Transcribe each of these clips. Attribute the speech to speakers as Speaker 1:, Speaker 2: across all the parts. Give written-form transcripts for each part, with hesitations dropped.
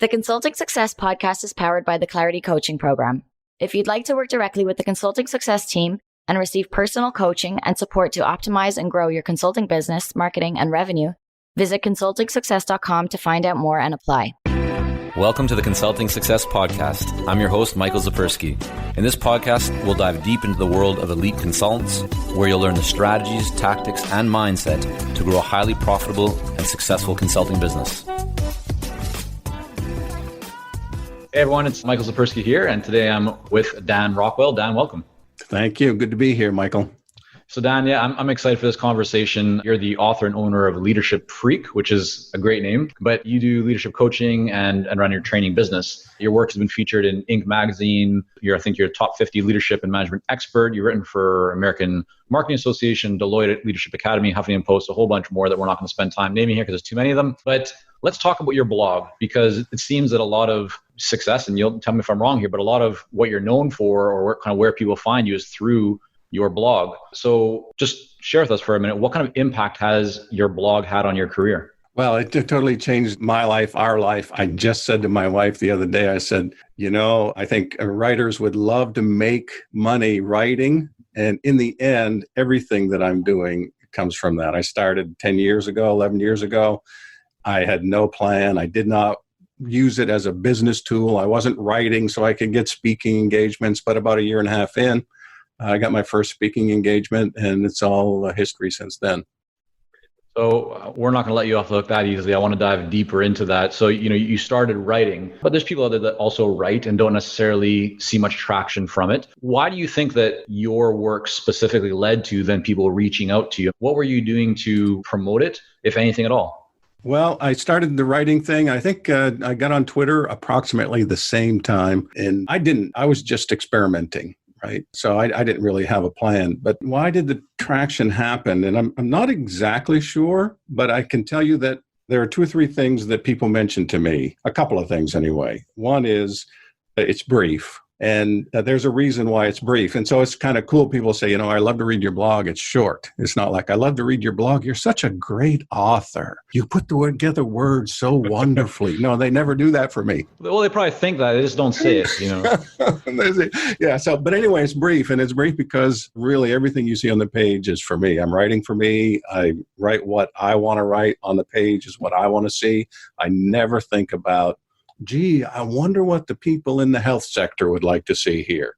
Speaker 1: The Consulting Success podcast is powered by the Clarity Coaching Program. If you'd like to work directly with the Consulting Success team and receive personal coaching and support to optimize and grow your consulting business, marketing, and revenue, visit consultingsuccess.com to find out more and apply.
Speaker 2: Welcome to the Consulting Success Podcast. I'm your host, Michael Zapersky. In this podcast, we'll dive deep into the world of elite consultants, where you'll learn the strategies, tactics, and mindset to grow a highly profitable and successful consulting business.
Speaker 3: Hey everyone, it's Michael Zapersky here, and today I'm with Dan Rockwell. Dan, welcome.
Speaker 4: Thank you. Good to be here, Michael.
Speaker 3: So Dan, I'm excited for this conversation. You're the author and owner of Leadership Freak, which is a great name, but you do leadership coaching and run your training business. Your work has been featured in Inc. magazine. I think you're a top 50 leadership and management expert. You've written for American Marketing Association, Deloitte Leadership Academy, Huffington Post, a whole bunch more that we're not going to spend time naming here because there's too many of them. But let's talk about your blog, because it seems that a lot of success, and you'll tell me if I'm wrong here, but a lot of what you're known for or where people find you is through your blog. So just share with us for a minute, what kind of impact has your blog had on your career?
Speaker 4: Well, it totally changed my life, our life. I just said to my wife the other day, I said, I think writers would love to make money writing. And in the end, everything that I'm doing comes from that. I started 10 years ago, 11 years ago. I had no plan. I did not use it as a business tool. I wasn't writing so I could get speaking engagements, but about a year and a half in, I got my first speaking engagement, and it's all history since then.
Speaker 3: So we're not going to let you off the hook that easily. I want to dive deeper into that. So, you started writing, but there's people out there that also write and don't necessarily see much traction from it. Why do you think that your work specifically led to then people reaching out to you? What were you doing to promote it, if anything at all?
Speaker 4: Well, I started the writing thing. I think I got on Twitter approximately the same time, and I was just experimenting. Right. So I didn't really have a plan. But why did the traction happen? And I'm not exactly sure, but I can tell you that there are two or three things that people mention to me, a couple of things anyway. One is it's brief. And there's a reason why it's brief. And so it's kind of cool. People say, I love to read your blog. It's short. It's not like, I love to read your blog. You're such a great author. You put together words so wonderfully. No, they never do that for me.
Speaker 3: Well, they probably think that. They just don't say it,
Speaker 4: Yeah. So, but anyway, it's brief. And it's brief because really everything you see on the page is for me. I'm writing for me. I write what I want to write on the page is what I want to see. I never think about, I wonder what the people in the health sector would like to see here.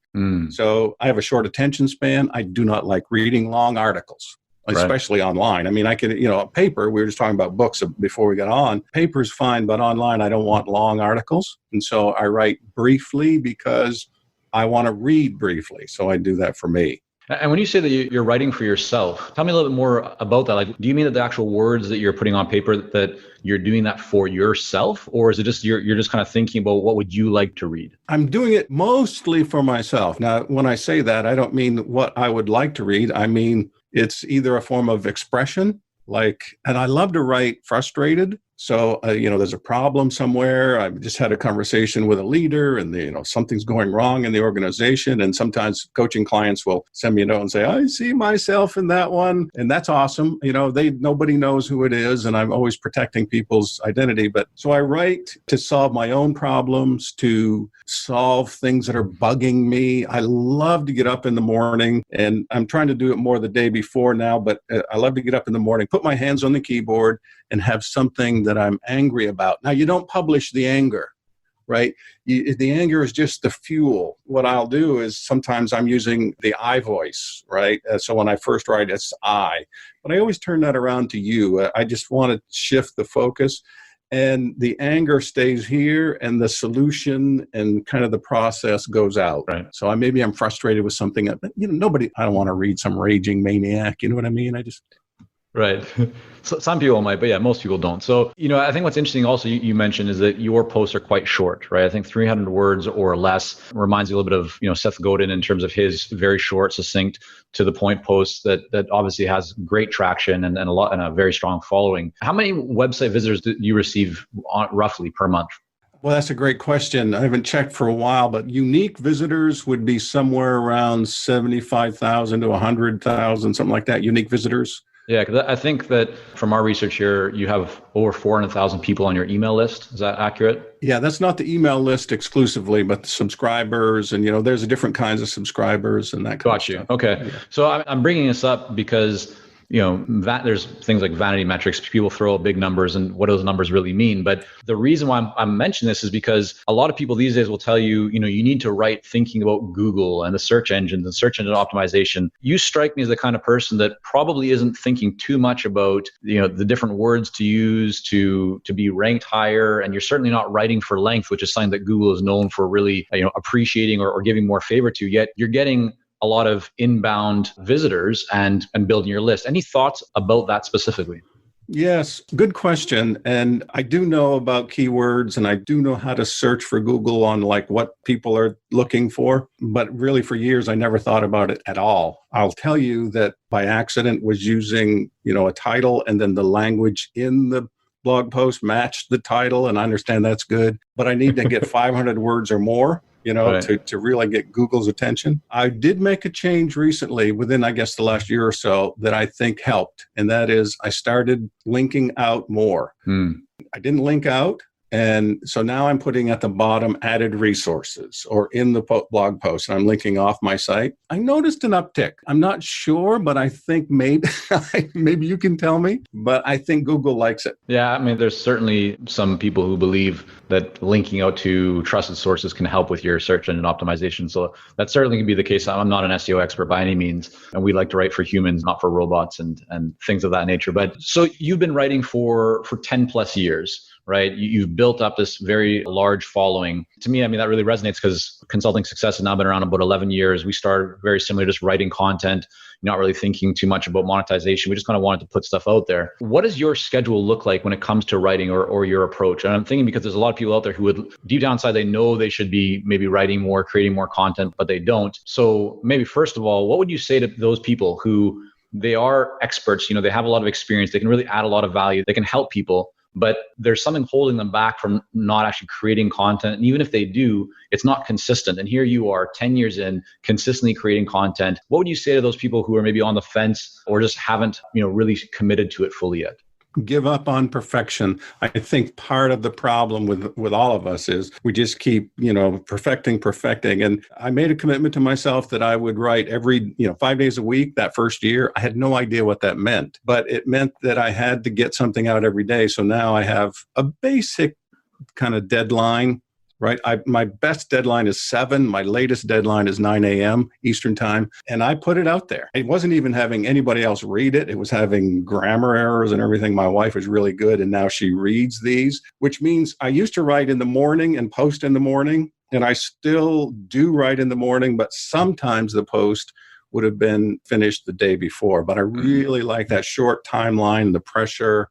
Speaker 4: So I have a short attention span. I do not like reading long articles, especially online. I mean, I can, paper, we were just talking about books before we got on. Paper's fine, but online, I don't want long articles. And so I write briefly because I want to read briefly. So I do that for me.
Speaker 3: And when you say that you're writing for yourself, tell me a little bit more about that. Like, do you mean that the actual words that you're putting on paper, that you're doing that for yourself? Or is it just you're just kind of thinking about what would you like to read?
Speaker 4: I'm doing it mostly for myself. Now, when I say that, I don't mean what I would like to read. I mean, it's either a form of expression, and I love to write frustrated. So, there's a problem somewhere. I've just had a conversation with a leader and, something's going wrong in the organization. And sometimes coaching clients will send me a note and say, I see myself in that one. And that's awesome. Nobody knows who it is. And I'm always protecting people's identity. But so I write to solve my own problems, to solve things that are bugging me. I love to get up in the morning, and I'm trying to do it more the day before now, but I love to get up in the morning, put my hands on the keyboard and have something that I'm angry about. Now, you don't publish the anger, right? The anger is just the fuel. What I'll do is sometimes I'm using the I voice, right? So when I first write, it's I. But I always turn that around to you. I just want to shift the focus. And the anger stays here, and the solution and kind of the process goes out.
Speaker 3: Right.
Speaker 4: So maybe I'm frustrated with something. I don't want to read some raging maniac. You know what I mean?
Speaker 3: Right. So some people might, but yeah, most people don't. So, I think what's interesting also you mentioned is that your posts are quite short, right? I think 300 words or less reminds you a little bit of, Seth Godin in terms of his very short, succinct, to the point posts that obviously has great traction and a very strong following. How many website visitors do you receive roughly per month?
Speaker 4: Well, that's a great question. I haven't checked for a while, but unique visitors would be somewhere around 75,000 to 100,000, something like that, unique visitors.
Speaker 3: Yeah, because I think that from our research here, you have over 400,000 people on your email list. Is that accurate?
Speaker 4: Yeah, that's not the email list exclusively, but the subscribers and, there's different kinds of subscribers and that kind of stuff.
Speaker 3: Okay.
Speaker 4: Yeah.
Speaker 3: So I'm bringing this up because there's things like vanity metrics. People throw out big numbers and what those numbers really mean. But the reason why I'm mentioning this is because a lot of people these days will tell you, you need to write thinking about Google and the search engines and search engine optimization. You strike me as the kind of person that probably isn't thinking too much about, the different words to use to be ranked higher. And you're certainly not writing for length, which is something that Google is known for really, appreciating or giving more favor to. Yet you're getting a lot of inbound visitors and building your list. Any thoughts about that specifically?
Speaker 4: Yes, good question. And I do know about keywords and I do know how to search for Google on like what people are looking for. But really for years, I never thought about it at all. I'll tell you that by accident was using, a title and then the language in the blog post matched the title. And I understand that's good, but I need to get 500 words or more.
Speaker 3: Right.
Speaker 4: to really get Google's attention. I did make a change recently within, I guess, the last year or so that I think helped. And that is I started linking out more. I didn't link out. And so now I'm putting at the bottom added resources or in the blog post, and I'm linking off my site. I noticed an uptick. I'm not sure, but I think maybe you can tell me, but I think Google likes it.
Speaker 3: Yeah, I mean, there's certainly some people who believe that linking out to trusted sources can help with your search engine optimization. So that certainly can be the case. I'm not an SEO expert by any means, and we like to write for humans, not for robots and things of that nature. But so you've been writing for 10 plus years. Right? You've built up this very large following. To me, I mean, that really resonates because Consulting Success has now been around about 11 years. We started very similar, just writing content, not really thinking too much about monetization. We just kind of wanted to put stuff out there. What does your schedule look like when it comes to writing or your approach? And I'm thinking because there's a lot of people out there who would deep down inside, they know they should be maybe writing more, creating more content, but they don't. So maybe first of all, what would you say to those people who they are experts, they have a lot of experience, they can really add a lot of value, they can help people, but there's something holding them back from not actually creating content. And even if they do, it's not consistent. And here you are 10 years in, consistently creating content. What would you say to those people who are maybe on the fence or just haven't, really committed to it fully yet?
Speaker 4: Give up on perfection. I think part of the problem with all of us is we just keep, perfecting. And I made a commitment to myself that I would write every, 5 days a week that first year. I had no idea what that meant, but it meant that I had to get something out every day. So now I have a basic kind of deadline. Right. My best deadline is 7. My latest deadline is 9 a.m. Eastern time. And I put it out there. It wasn't even having anybody else read it. It was having grammar errors and everything. My wife is really good. And now she reads these, which means I used to write in the morning and post in the morning. And I still do write in the morning, but sometimes the post would have been finished the day before. But I really like that short timeline, the pressure.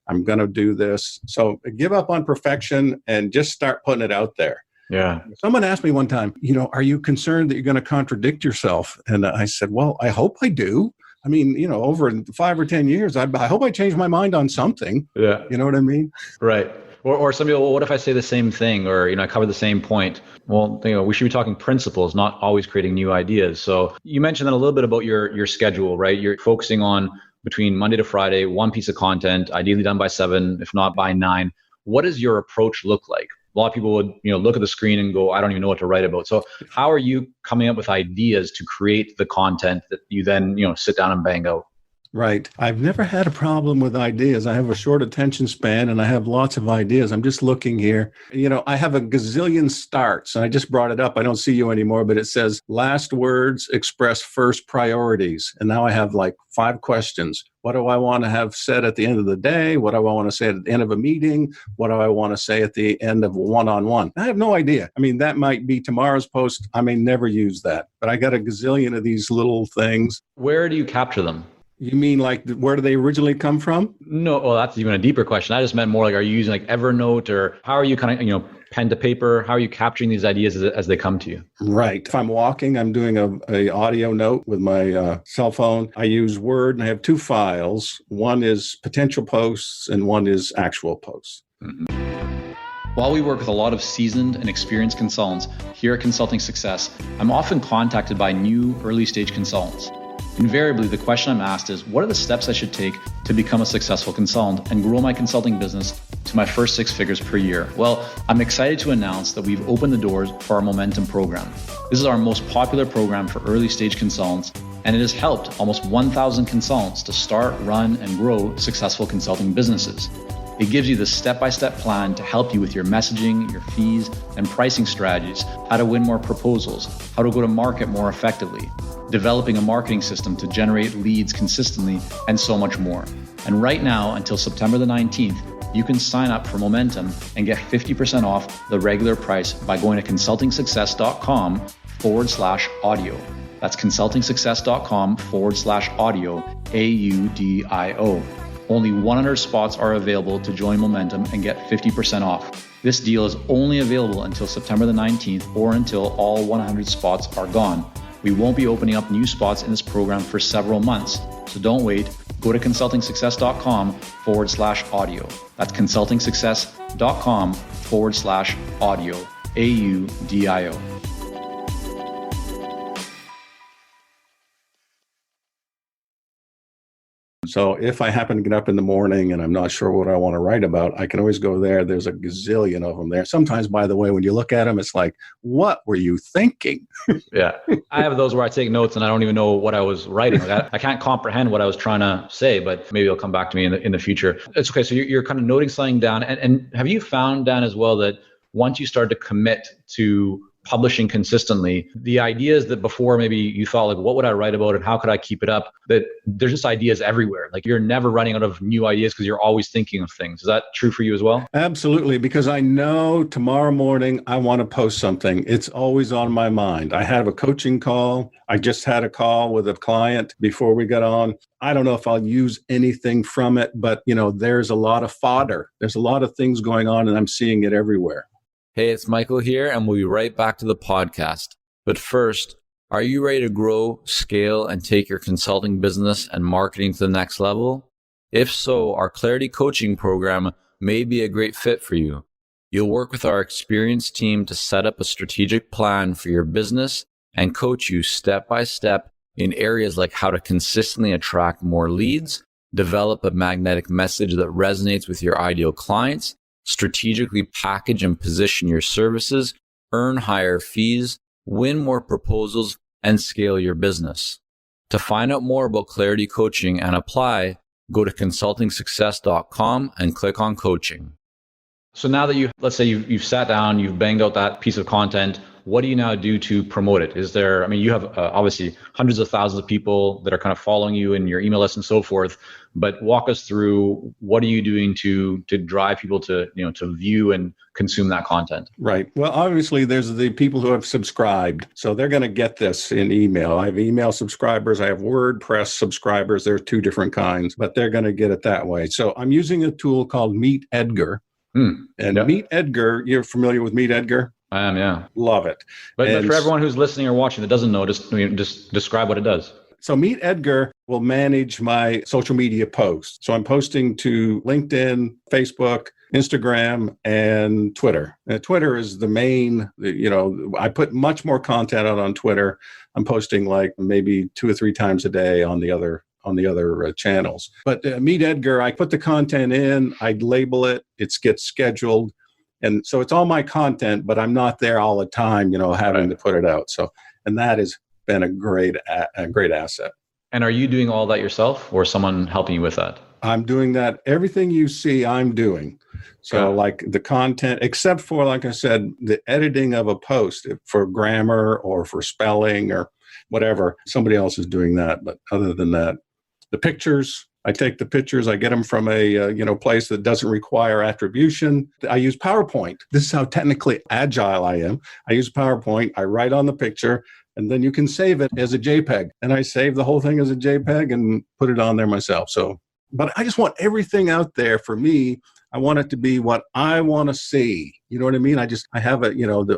Speaker 4: I'm going to do this. So give up on perfection and just start putting it out there.
Speaker 3: Yeah.
Speaker 4: Someone asked me one time, are you concerned that you're going to contradict yourself? And I said, well, I hope I do. I mean, over 5 or 10 years, I hope I change my mind on something.
Speaker 3: Yeah.
Speaker 4: You know what I mean?
Speaker 3: Right. Or some people, well, what if I say the same thing or, I cover the same point? Well, we should be talking principles, not always creating new ideas. So you mentioned that a little bit about your schedule, right? You're focusing on between Monday to Friday, one piece of content, ideally done by 7, if not by 9. What does your approach look like? A lot of people would, look at the screen and go, I don't even know what to write about. So how are you coming up with ideas to create the content that you then, sit down and bang out?
Speaker 4: Right. I've never had a problem with ideas. I have a short attention span and I have lots of ideas. I'm just looking here. I have a gazillion starts and I just brought it up. I don't see you anymore, but it says last words express first priorities. And now I have like 5 questions. What do I want to have said at the end of the day? What do I want to say at the end of a meeting? What do I want to say at the end of a one-on-one? I have no idea. I mean, that might be tomorrow's post. I may never use that, but I got a gazillion of these little things.
Speaker 3: Where do you capture them?
Speaker 4: You mean like where do they originally come from?
Speaker 3: No, well, that's even a deeper question. I just meant more like, are you using like Evernote or how are you kind of, pen to paper? How are you capturing these ideas as they come to you?
Speaker 4: Right. If I'm walking, I'm doing a audio note with my cell phone. I use Word and I have 2 files. One is potential posts and one is actual posts.
Speaker 3: Mm-hmm. While we work with a lot of seasoned and experienced consultants here at Consulting Success, I'm often contacted by new early stage consultants. Invariably, the question I'm asked is, what are the steps I should take to become a successful consultant and grow my consulting business to my first 6 figures per year? Well, I'm excited to announce that we've opened the doors for our Momentum program. This is our most popular program for early stage consultants, and it has helped almost 1,000 consultants to start, run, and grow successful consulting businesses. It gives you the step-by-step plan to help you with your messaging, your fees, and pricing strategies, how to win more proposals, how to go to market more effectively, developing a marketing system to generate leads consistently, and so much more. And right now, until September the 19th, you can sign up for Momentum and get 50% off the regular price by going to consultingsuccess.com/audio. That's consultingsuccess.com/audio, AUDIO. Only 100 spots are available to join Momentum and get 50% off. This deal is only available until September the 19th or until all 100 spots are gone. We won't be opening up new spots in this program for several months, so don't wait. Go to consultingsuccess.com/audio. That's consultingsuccess.com/audio, AUDIO.
Speaker 4: So if I happen to get up in the morning and I'm not sure what I want to write about, I can always go there. There's a gazillion of them there. Sometimes, by the way, when you look at them, it's like, what were you thinking?
Speaker 3: Yeah. I have those where I take notes and I don't even know what I was writing. Like I can't comprehend what I was trying to say, but maybe it'll come back to me in the future. It's okay. So you're kind of noting something down. And have you found, Dan, as well, that once you start to commit to publishing consistently, the ideas that before maybe you thought like, what would I write about and how could I keep it up? That there's just ideas everywhere. Like you're never running out of new ideas because you're always thinking of things. Is that true for you as well?
Speaker 4: Absolutely, because I know tomorrow morning I want to post something. It's always on my mind. I have a coaching call. I just had a call with a client before we got on. I don't know if I'll use anything from it, but there's a lot of fodder. There's a lot of things going on and I'm seeing it everywhere.
Speaker 2: Hey, it's Michael here, and we'll be right back to the podcast. But first, are you ready to grow, scale, and take your consulting business and marketing to the next level? If so, our Clarity Coaching program may be a great fit for you. You'll work with our experienced team to set up a strategic plan for your business and coach you step by step in areas like how to consistently attract more leads, develop a magnetic message that resonates with your ideal clients, strategically package and position your services, earn higher fees, win more proposals, and scale your business. To find out more about Clarity Coaching and apply, go to consultingsuccess.com and click on coaching.
Speaker 3: So now that let's say you've sat down, you've banged out that piece of content, what do you now do to promote it? You have obviously hundreds of thousands of people that are kind of following you in your email list and so forth, but walk us through what are you doing to drive people to view and consume that content?
Speaker 4: Right. Well, obviously there's the people who have subscribed. So they're going to get this in email. I have email subscribers. I have WordPress subscribers. There are 2 different kinds, but they're going to get it that way. So I'm using a tool called Meet Edgar. Meet Edgar, you're familiar with Meet Edgar?
Speaker 3: I am, yeah.
Speaker 4: Love it.
Speaker 3: But for everyone who's listening or watching that doesn't know, just describe what it does.
Speaker 4: So Meet Edgar will manage my social media posts. So I'm posting to LinkedIn, Facebook, Instagram, and Twitter. And Twitter is the main, I put much more content out on Twitter. I'm posting like maybe 2 or 3 times a day on the other channels. But Meet Edgar, I put the content in, I label it, it gets scheduled. And so it's all my content, but I'm not there all the time, having to put it out. So, and that has been a great asset.
Speaker 3: And are you doing all that yourself or someone helping you with that?
Speaker 4: I'm doing that. Everything you see, I'm doing. So like the content, except for, like I said, the editing of a post for grammar or for spelling or whatever, somebody else is doing that. But other than that, the pictures, I take the pictures, I get them from a place that doesn't require attribution. I use PowerPoint. This is how technically agile I am. I use PowerPoint, I write on the picture, and then you can save it as a JPEG. And I save the whole thing as a JPEG and put it on there myself. So, but I just want everything out there for me. I want it to be what I want to see. You know what I mean? I have it,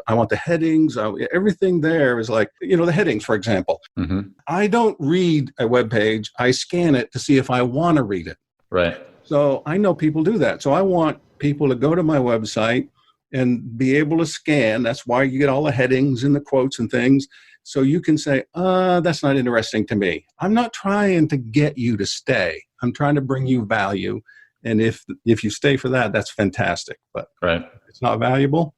Speaker 4: I want the headings. Everything there is like, the headings, for example. Mm-hmm. I don't read a web page. I scan it to see if I want to read it.
Speaker 3: Right.
Speaker 4: So I know people do that. So I want people to go to my website and be able to scan. That's why you get all the headings and the quotes and things. So you can say, that's not interesting to me. I'm not trying to get you to stay. I'm trying to bring you value. And if you stay for that, that's fantastic. But
Speaker 3: right.
Speaker 4: if it's not valuable,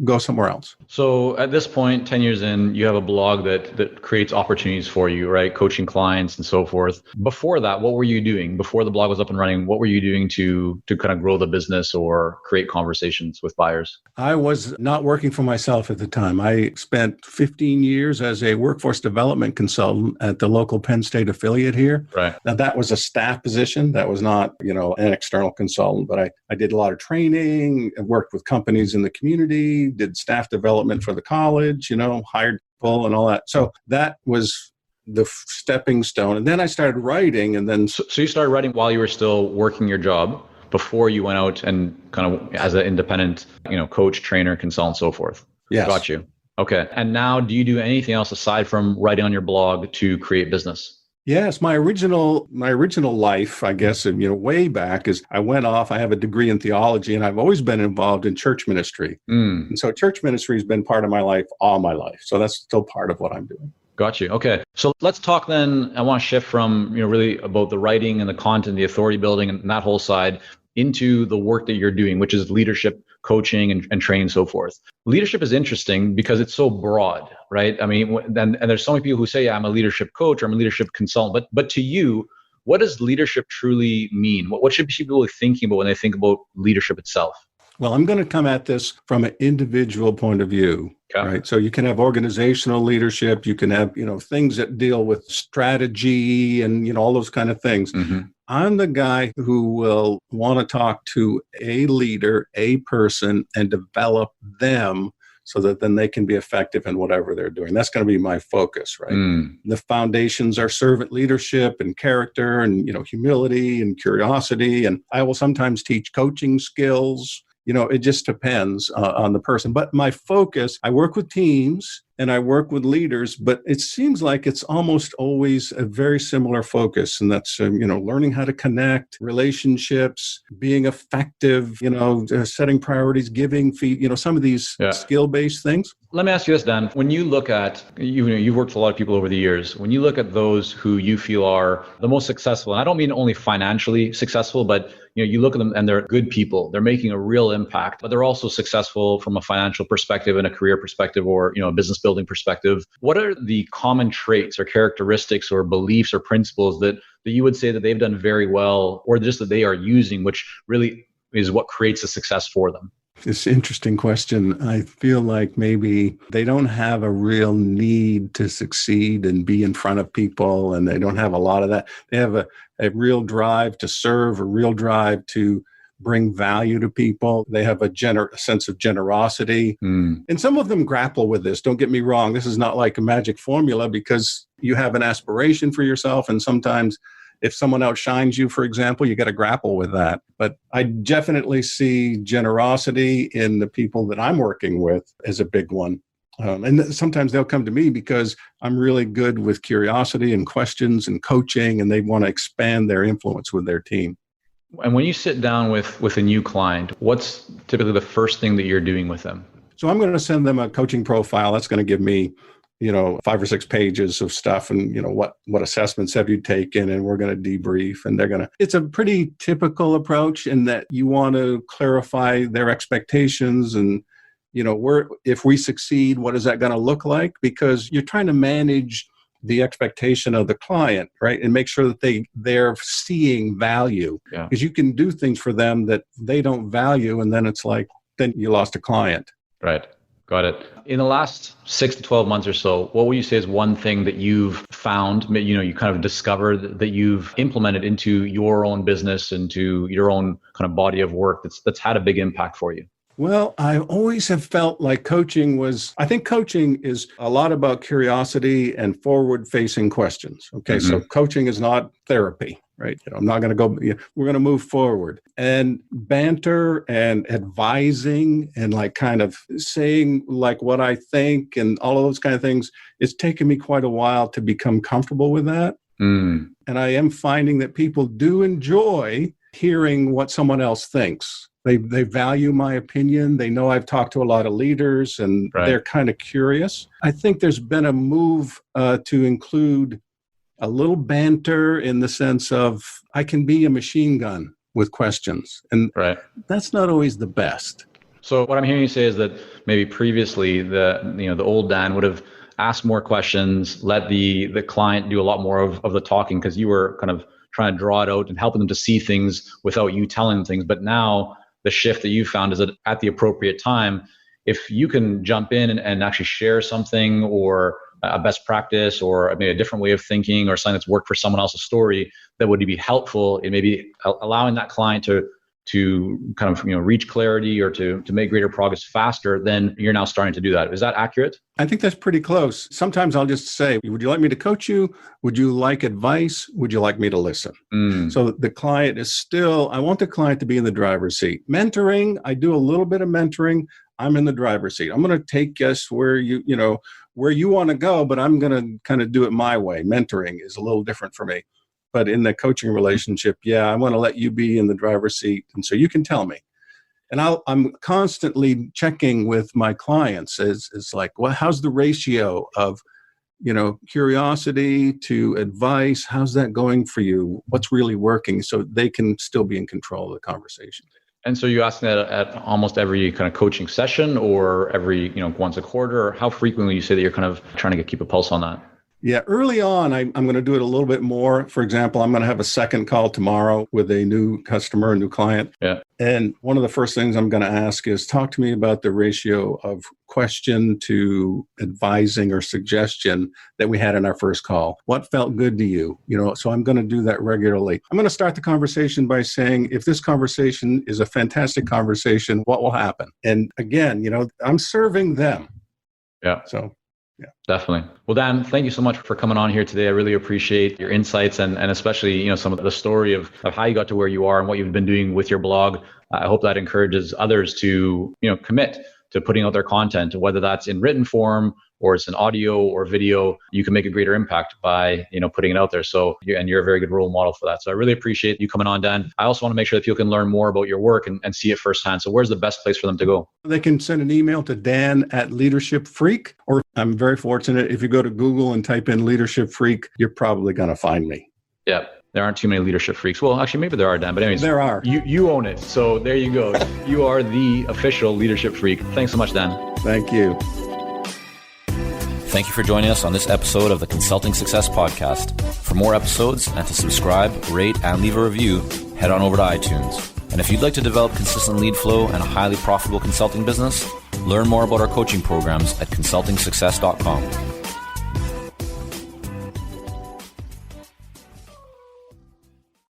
Speaker 4: go somewhere else.
Speaker 3: So at this point, 10 years in, you have a blog that creates opportunities for you, right? Coaching clients and so forth. Before that, what were you doing? Before the blog was up and running, what were you doing to kind of grow the business or create conversations with buyers?
Speaker 4: I was not working for myself at the time. I spent 15 years as a workforce development consultant at the local Penn State affiliate here.
Speaker 3: Right.
Speaker 4: Now, that was a staff position. That was not, an external consultant, but I did a lot of training, worked with companies in the community, did staff development for the college, hired people and all that. So that was the stepping stone. And then I started writing. And then
Speaker 3: So you started writing while you were still working your job, before you went out and kind of as an independent, coach, trainer, consultant, so forth.
Speaker 4: Yes.
Speaker 3: Got you. Okay. And now do you do anything else aside from writing on your blog to create business?
Speaker 4: Yes, my original life, I guess, way back is I went off. I have a degree in theology, and I've always been involved in church ministry. And so church ministry has been part of my life all my life. So that's still part of what I'm doing.
Speaker 3: Got you. Okay. So let's talk then. I want to shift from, really about the writing and the content, the authority building and that whole side into the work that you're doing, which is leadership, coaching and training and so forth. Leadership is interesting because it's so broad, right? I mean, and there's so many people who say, yeah, I'm a leadership coach or I'm a leadership consultant, but to you, what does leadership truly mean? What should people be thinking about when they think about leadership itself?
Speaker 4: Well, I'm going to come at this from an individual point of view, right? So you can have organizational leadership, you can have, things that deal with strategy and, all those kind of things. Mm-hmm. I'm the guy who will want to talk to a leader, a person, and develop them so that then they can be effective in whatever they're doing. That's going to be my focus, right? The foundations are servant leadership and character and, humility and curiosity. And I will sometimes teach coaching skills. It just depends on the person. But my focus, I work with teams and I work with leaders, but it seems like it's almost always a very similar focus. And that's, learning how to connect, relationships, being effective, setting priorities, giving feed, some of these skill-based things.
Speaker 3: Let me ask you this, Dan. When you look at, you've worked with a lot of people over the years. When you look at those who you feel are the most successful, and I don't mean only financially successful, but you look at them and they're good people. They're making a real impact, but they're also successful from a financial perspective and a career perspective or, a business building perspective. What are the common traits or characteristics or beliefs or principles that you would say that they've done very well or just that they are using, which really is what creates a success for them?
Speaker 4: It's an interesting question. I feel like maybe they don't have a real need to succeed and be in front of people, and they don't have a lot of that. They have a real drive to serve, a real drive to bring value to people. They have a sense of generosity. And some of them grapple with this. Don't get me wrong. This is not like a magic formula because you have an aspiration for yourself. And sometimes if someone outshines you, for example, you got to grapple with that. But I definitely see generosity in the people that I'm working with as a big one. And sometimes they'll come to me because I'm really good with curiosity and questions and coaching, and they want to expand their influence with their team.
Speaker 3: And when you sit down with a new client, what's typically the first thing that you're doing with them?
Speaker 4: So I'm going to send them a coaching profile. That's going to give me 5 or 6 pages of stuff and, what assessments have you taken, and we're going to debrief, and it's a pretty typical approach in that you want to clarify their expectations and, if we succeed, what is that going to look like? Because you're trying to manage the expectation of the client, right? And make sure that they're seeing value because you can do things for them that they don't value. And then it's like, then you lost a client.
Speaker 3: Right. Got it. In the last 6 to 12 months or so, what would you say is one thing that you've found, you kind of discovered that you've implemented into your own business, into your own kind of body of work that's had a big impact for you?
Speaker 4: Well, I always have felt like I think coaching is a lot about curiosity and forward-facing questions. Okay, So coaching is not therapy, right? I'm not going to go, we're going to move forward. And banter and advising and like kind of saying like what I think and all of those kind of things, it's taken me quite a while to become comfortable with that. And I am finding that people do enjoy hearing what someone else thinks. They value my opinion. They know I've talked to a lot of leaders, and they're kind of curious. I think there's been a move to include a little banter in the sense of I can be a machine gun with questions. And that's not always the best.
Speaker 3: So what I'm hearing you say is that maybe previously the old Dan would have asked more questions, let the client do a lot more of the talking because you were kind of trying to draw it out and helping them to see things without you telling them things. But now the shift that you found is that at the appropriate time, if you can jump in and actually share something or a best practice or maybe a different way of thinking or something that's worked for someone else's story that would be helpful in maybe allowing that client to kind of reach clarity or to make greater progress faster, then you're now starting to do that. Is that accurate?
Speaker 4: I think that's pretty close. Sometimes I'll just say, would you like me to coach you? Would you like advice? Would you like me to listen? So the client is still, I want the client to be in the driver's seat. Mentoring, I do a little bit of mentoring. I'm in the driver's seat. I'm going to take us where where you want to go, but I'm going to kind of do it my way. Mentoring is a little different for me. But in the coaching relationship, I want to let you be in the driver's seat. And so you can tell me. And I'm constantly checking with my clients as like, well, how's the ratio of, curiosity to advice? How's that going for you? What's really working? So they can still be in control of the conversation.
Speaker 3: And so you ask that at almost every kind of coaching session or every, once a quarter, or how frequently you say that you're kind of trying to keep a pulse on that?
Speaker 4: Yeah, early on, I'm going to do it a little bit more. For example, I'm going to have a second call tomorrow with a new customer, a new client.
Speaker 3: Yeah.
Speaker 4: And one of the first things I'm going to ask is, talk to me about the ratio of question to advising or suggestion that we had in our first call. What felt good to you? So I'm going to do that regularly. I'm going to start the conversation by saying, if this conversation is a fantastic conversation, what will happen? And again, I'm serving them.
Speaker 3: Yeah.
Speaker 4: So. Yeah,
Speaker 3: definitely. Well, Dan, thank you so much for coming on here today. I really appreciate your insights and especially, some of the story of how you got to where you are and what you've been doing with your blog. I hope that encourages others to, commit to putting out their content, whether that's in written form or it's an audio or video. You can make a greater impact by, putting it out there. So, you're a very good role model for that. So I really appreciate you coming on, Dan. I also want to make sure that people can learn more about your work and see it firsthand. So where's the best place for them to go?
Speaker 4: They can send an email to Dan@Leadership Freak, or I'm very fortunate, if you go to Google and type in Leadership Freak, you're probably going to find me.
Speaker 3: Yeah. There aren't too many leadership freaks. Well, actually, maybe there are, Dan. But anyways,
Speaker 4: there are.
Speaker 3: You own it. So there you go. You are the official leadership freak. Thanks so much, Dan.
Speaker 4: Thank you.
Speaker 2: Thank you for joining us on this episode of the Consulting Success Podcast. For more episodes and to subscribe, rate, and leave a review, head on over to iTunes. And if you'd like to develop consistent lead flow and a highly profitable consulting business, learn more about our coaching programs at consultingsuccess.com.